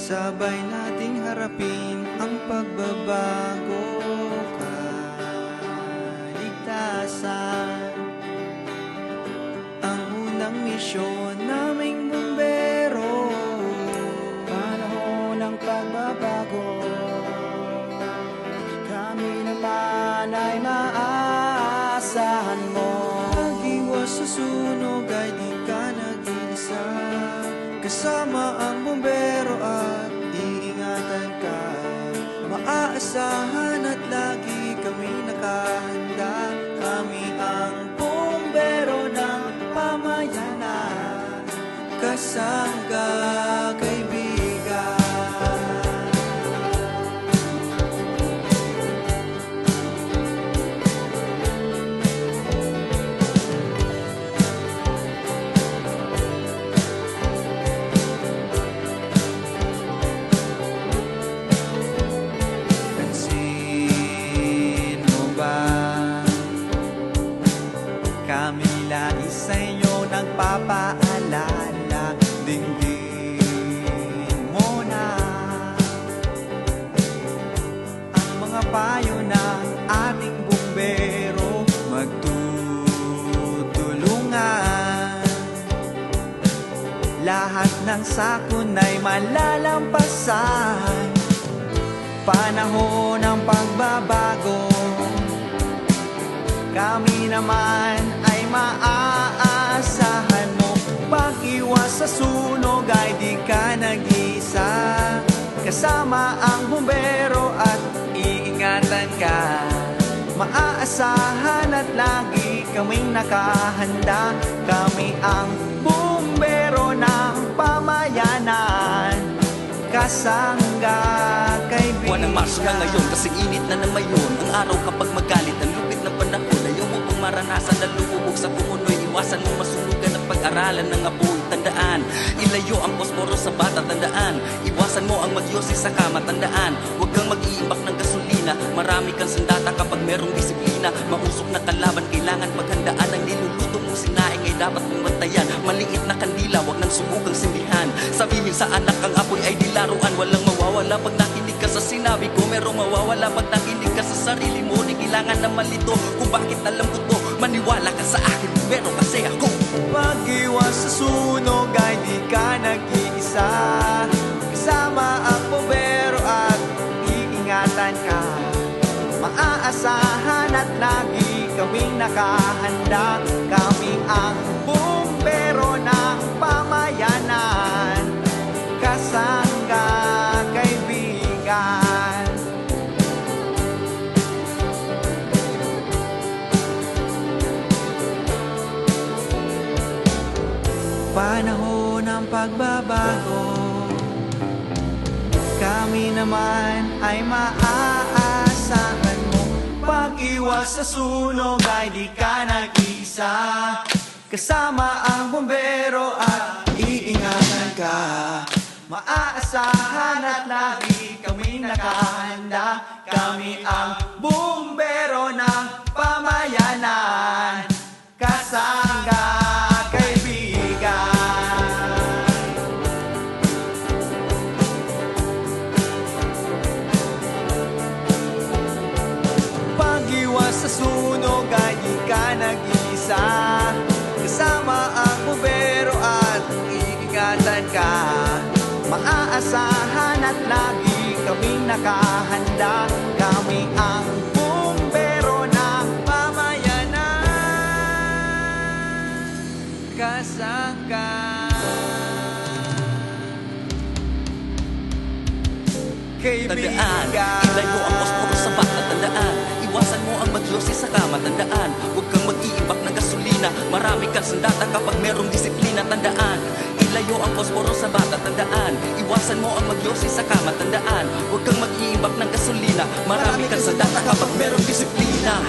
Sabay nating harapin ang pagbabago, kaligtasan. Ang unang misyon naming bumbero, panahon ng pagbabago. Kami naman ay maaasahan mo. pag-iwas sa sunog ay di ka nag-iisa. Kasama ang bumbero at iingatan ka. Maaasahan at lagi kami nakahanda. Kami ang bumbero ng pamayanan, kasangga kaibigan. Kami lagi sa inyo nagpapaalala, dinggin mo na ang mga payo ng ating bumbero. Magtutulungan, lahat ng sakon ay malalampasan. Panahon ng pagbabago, kami naman ay maaasahan mo. Pag-iwas sa sunog ay di ka nag-isa. Kasama ang bumbero at iingatan ka. Maaasahan at lagi kaming nakahanda. Kami ang bumbero ng pamayanan, kasangga kaibigan. Buwan ng Marso na ngayon, kasing init na ng mayon. Ang araw kapag magalit, ang lupit ng panahon. Ayaw mo pong maranasan na lumubog sa pumunoy. Iwasan mo masunugan at pag-aralan ng apoy. Tandaan, ilayo ang posporo sa bata. Tandaan, iwasan mo ang magyosi sa kama. Tandaan, huwag kang mag-iimbak ng gasolina. Marami kang sandata kapag merong disiplina. Mausok na kalaban, kailangan paghandaan. Ang niluluto mong sinaing ay dapat mong bantayan. Maliit na kandila, huwag nang subugang sindihan. Sabihin sa anak ang apoy ay di laruan. Walang mawawala pag nakinig ka sa sinabi ko. Merong mawawala pag nakinig ka sa sarili mo. Di kailangan na malito kung bakit alam ko to. Maniwala ka sa akin, pero kasi ako. Pag-iwas sa sunog ay di ka nag-iisa. Kasama ang bumbero at iingatan ka. Maaasahan at lagi kaming nakahanda. Kami ang bumbero ng pamayanan, kasangga kaibigan. Panahon ng pagbabago, kami naman ay maaasahan mo. Pag-iwas sa sunog ay di ka nag-isa. Kasama ang bumbero at iingatan ka. Maaasahan at lagi kami nakahanda. Kami ang bumbero ng pamayanan, kasangga sa sunog ay di ka nag-isa. Kasama ang bumbero at iingatan ka. Maaasahan at lagi kaming nakahanda. Kami ang bumbero ng pamayanan, kasangga. Tandaan, ilayo ang posporo sa bata. Tandaan, iwasan mo ang magyosi sa kama. Tandaan, huwag kang mag-iimbak ng gasolina. Marami kang sandata kapag merong disiplina. Tandaan, ilayo ang posporo sa bata. Tandaan, iwasan mo ang magyosi sa kama. Tandaan, huwag kang mag-iimbak ng gasolina. Marami kang sandata kapag merong disiplina.